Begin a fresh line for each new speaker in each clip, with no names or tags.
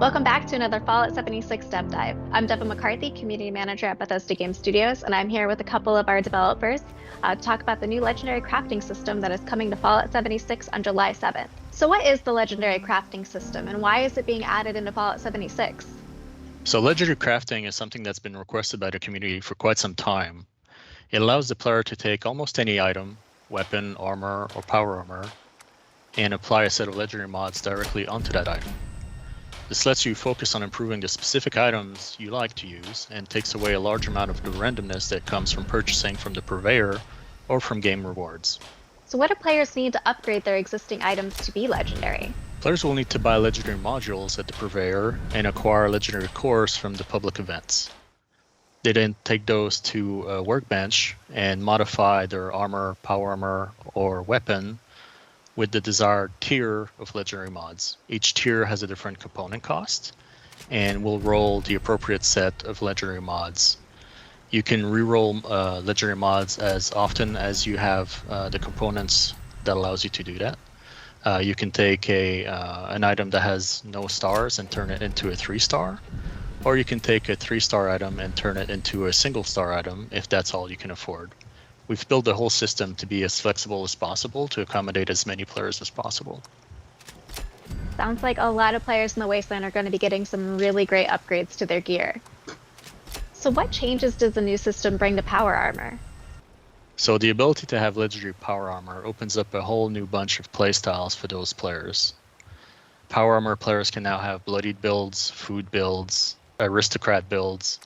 Welcome back to another Fallout 76 Dev Dive. I'm Devin McCarthy, Community Manager at Bethesda Game Studios, and I'm here with a couple of our developers to talk about the new Legendary Crafting System that is coming to Fallout 76 on July 7th. So what is the Legendary Crafting System, and why is it being added into Fallout 76?
So Legendary Crafting is something that's been requested by the community for quite some time. It allows the player to take almost any item, weapon, armor, or power armor, and apply a set of legendary mods directly onto that item. This lets you focus on improving the specific items you like to use and takes away a large amount of the randomness that comes from purchasing from the purveyor or from game rewards.
So what do players need to upgrade their existing items to be legendary?
Players will need to buy legendary modules at the purveyor and acquire legendary cores from the public events. They then take those to a workbench and modify their armor, power armor, or weapon with the desired tier of legendary mods. Each tier has a different component cost and will roll the appropriate set of legendary mods. You can reroll legendary mods as often as you have the components that allows you to do that. You can take an item that has no stars and turn it into a 3-star, or you can take a 3-star item and turn it into a single-star item if that's all you can afford. We've built the whole system to be as flexible as possible to accommodate as many players as possible.
Sounds like a lot of players in the Wasteland are going to be getting some really great upgrades to their gear. So what changes does the new system bring to power armor?
So the ability to have legendary power armor opens up a whole new bunch of playstyles for those players. Power armor players can now have bloodied builds, food builds, aristocrat builds.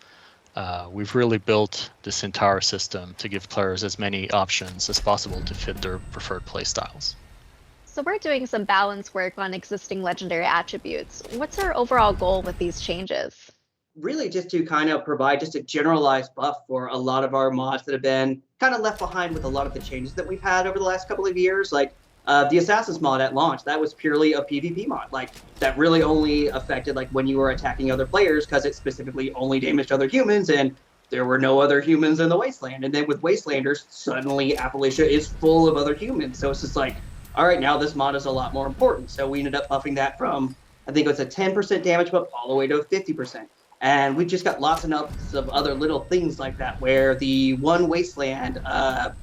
We've really built this entire system to give players as many options as possible to fit their preferred playstyles.
So we're doing some balance work on existing legendary attributes. What's our overall goal with these changes?
Really just to kind of provide just a generalized buff for a lot of our mods that have been kind of left behind with a lot of the changes that we've had over the last couple of years. Like the Assassins mod at launch, that was purely a PvP mod. Like that really only affected like when you were attacking other players because it specifically only damaged other humans and there were no other humans in the Wasteland. And then with Wastelanders, suddenly Appalachia is full of other humans. So it's just like, all right, now this mod is a lot more important. So we ended up buffing that from, I think it was a 10% damage buff all the way to 50%. And we've just got lots and lots of other little things like that, where the one Wasteland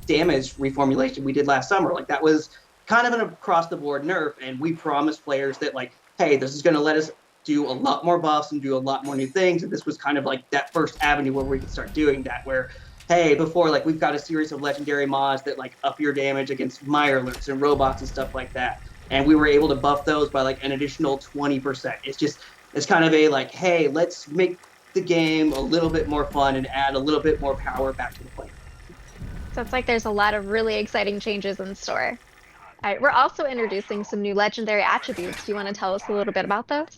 damage reformulation we did last summer, like that was kind of an across-the-board nerf, and we promised players that, like, hey, this is going to let us do a lot more buffs and do a lot more new things, and this was kind of like that first avenue where we could start doing that, where, hey, before, like, we've got a series of legendary mods that, like, up your damage against mirelurks and robots and stuff like that, and we were able to buff those by, like, an additional 20%. It's kind of a, like, hey, let's make the game a little bit more fun and add a little bit more power back to the player.
Sounds like there's a lot of really exciting changes in store. All right, we're also introducing some new legendary attributes. Do you want to tell us a little bit about those?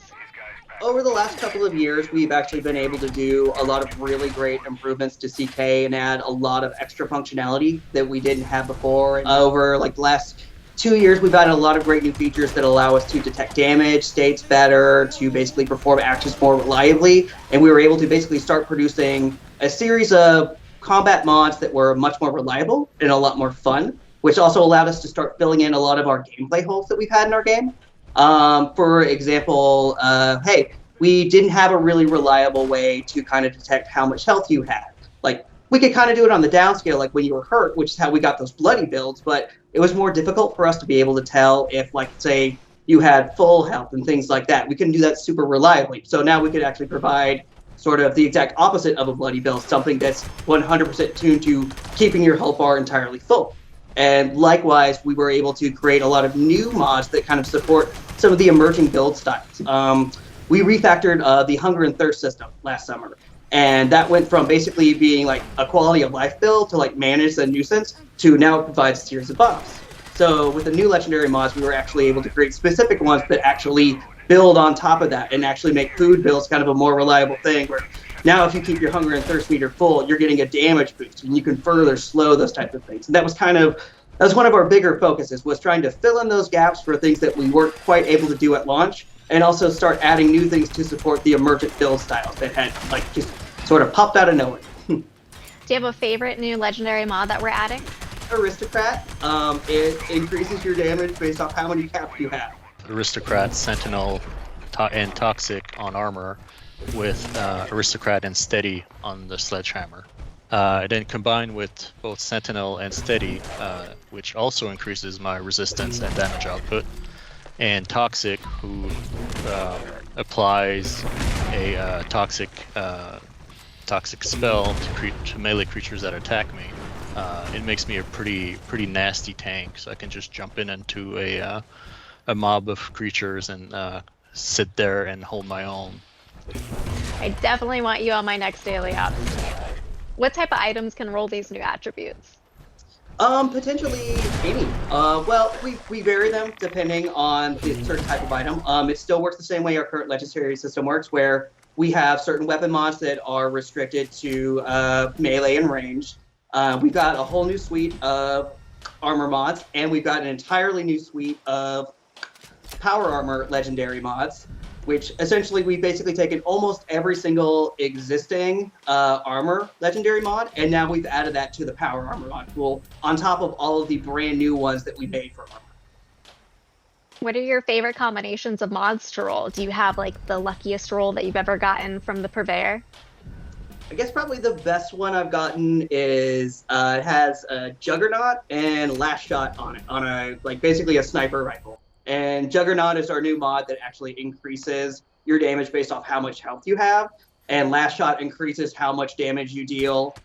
Over the last couple of years, we've actually been able to do a lot of really great improvements to CK and add a lot of extra functionality that we didn't have before. Over like the last 2 years, we've added a lot of great new features that allow us to detect damage, states better, to basically perform actions more reliably. And we were able to basically start producing a series of combat mods that were much more reliable and a lot more fun, which also allowed us to start filling in a lot of our gameplay holes that we've had in our game. For example, hey, we didn't have a really reliable way to kind of detect how much health you had. Like, we could kind of do it on the downscale, like when you were hurt, which is how we got those bloody builds, but it was more difficult for us to be able to tell if, like, say, you had full health and things like that. We couldn't do that super reliably. So now we could actually provide sort of the exact opposite of a bloody build, something that's 100% tuned to keeping your health bar entirely full. And likewise, we were able to create a lot of new mods that kind of support some of the emerging build styles. We refactored the Hunger and Thirst system last summer. And that went from basically being like a quality of life build to like manage the nuisance to now it provides a series of buffs. So with the new legendary mods, we were actually able to create specific ones that actually build on top of that and actually make food builds kind of a more reliable thing, where now if you keep your hunger and thirst meter full, you're getting a damage boost and you can further slow those types of things. And that was one of our bigger focuses, was trying to fill in those gaps for things that we weren't quite able to do at launch, and also start adding new things to support the emergent build styles that had like just sort of popped out of nowhere.
Do you have a favorite new legendary mod that we're adding?
Aristocrat. It increases your damage based off how many caps you have.
Aristocrat, Sentinel, and Toxic on armor, with Aristocrat and Steady on the Sledgehammer. Then combined with both Sentinel and Steady, which also increases my resistance and damage output, and Toxic, who applies a toxic spell to melee creatures that attack me. It makes me a pretty nasty tank, so I can just jump into a mob of creatures and sit there and hold my own.
I definitely want you on my next daily ops team. What type of items can roll these new attributes?
Potentially any. Well, we vary them depending on the certain type of item. It still works the same way our current legendary system works, where we have certain weapon mods that are restricted to melee and range. We've got a whole new suite of armor mods, and we've got an entirely new suite of power armor legendary mods, which essentially we've basically taken almost every single existing armor legendary mod, and now we've added that to the power armor mod pool on top of all of the brand new ones that we made for armor.
What are your favorite combinations of mods to roll? Do you have like the luckiest roll that you've ever gotten from the purveyor?
I guess probably the best one I've gotten is it has a Juggernaut and Last Shot on it, on basically a sniper rifle. And Juggernaut is our new mod that actually increases your damage based off how much health you have. And Last Shot increases how much damage you deal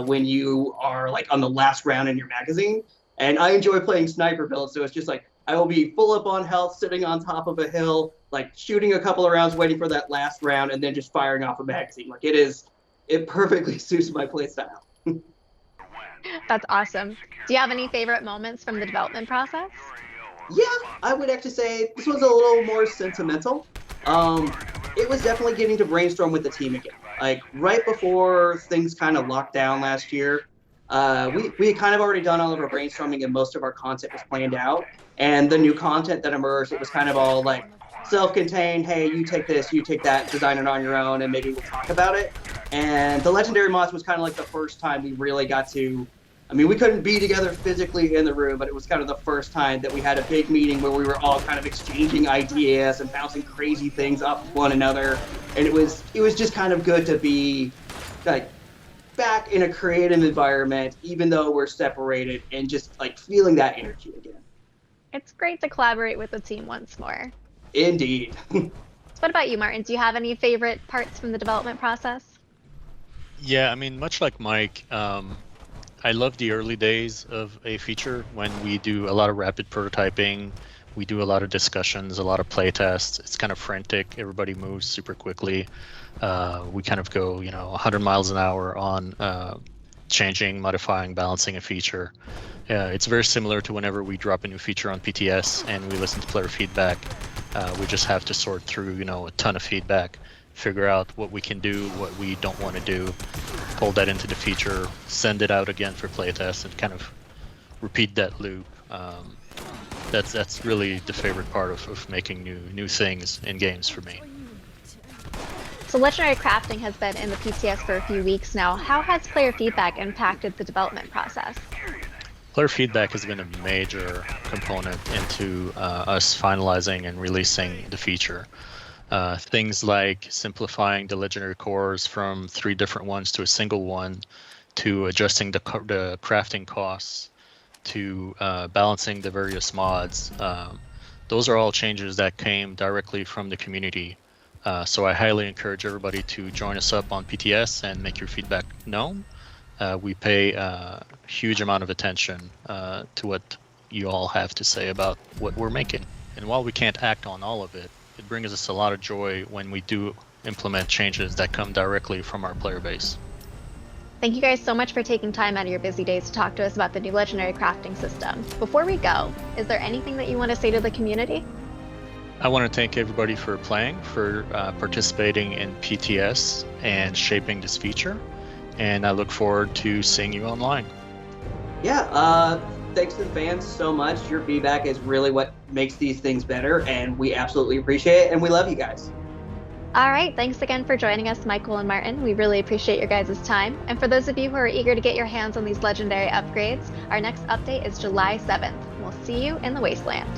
when you are like on the last round in your magazine. And I enjoy playing sniper builds, so it's just like I will be full up on health, sitting on top of a hill, like shooting a couple of rounds, waiting for that last round, and then just firing off a magazine. Like it perfectly suits my playstyle.
That's awesome. Do you have any favorite moments from the development process?
Yeah, I would actually say this was a little more sentimental. It was definitely getting to brainstorm with the team again. Like right before things kind of locked down last year, we had kind of already done all of our brainstorming and most of our content was planned out. And the new content that emerged, it was kind of all like self-contained, hey, you take this, you take that, design it on your own, and maybe we'll talk about it. And the Legendary Mods was kind of like the first time we really got to, I mean, we couldn't be together physically in the room, but it was kind of the first time that we had a big meeting where we were all kind of exchanging ideas and bouncing crazy things off one another. And it was just kind of good to be like back in a creative environment, even though we're separated, and just like feeling that energy again.
It's great to collaborate with the team once more.
Indeed.
What about you, Martin? Do you have any favorite parts from the development process?
Yeah, I mean, much like Mike, I love the early days of a feature when we do a lot of rapid prototyping, we do a lot of discussions, a lot of play tests. It's kind of frantic. Everybody moves super quickly. We kind of go, 100 miles an hour on changing, modifying, balancing a feature. It's very similar to whenever we drop a new feature on PTS and we listen to player feedback. We just have to sort through, a ton of feedback, figure out what we can do, what we don't want to do, pull that into the feature, send it out again for playtest, and kind of repeat that loop. That's really the favorite part of making new things in games for me.
So Legendary Crafting has been in the PTS for a few weeks now. How has player feedback impacted the development process?
Player feedback has been a major component into us finalizing and releasing the feature. Things like simplifying the legendary cores from 3 different ones to a single one, to adjusting the crafting costs, to balancing the various mods. Those are all changes that came directly from the community. So I highly encourage everybody to join us up on PTS and make your feedback known. We pay a huge amount of attention to what you all have to say about what we're making. And while we can't act on all of it, it brings us a lot of joy when we do implement changes that come directly from our player base.
Thank you guys so much for taking time out of your busy days to talk to us about the new Legendary Crafting system. Before we go, is there anything that you want to say to the community?
I want to thank everybody for playing, for participating in PTS and shaping this feature. And I look forward to seeing you online.
Yeah, thanks to the fans so much. Your feedback is really what makes these things better, and we absolutely appreciate it, and we love you guys.
All right, thanks again for joining us, Michael and Martin. We really appreciate your guys' time. And for those of you who are eager to get your hands on these legendary upgrades, our next update is July 7th. We'll see you in the Wasteland.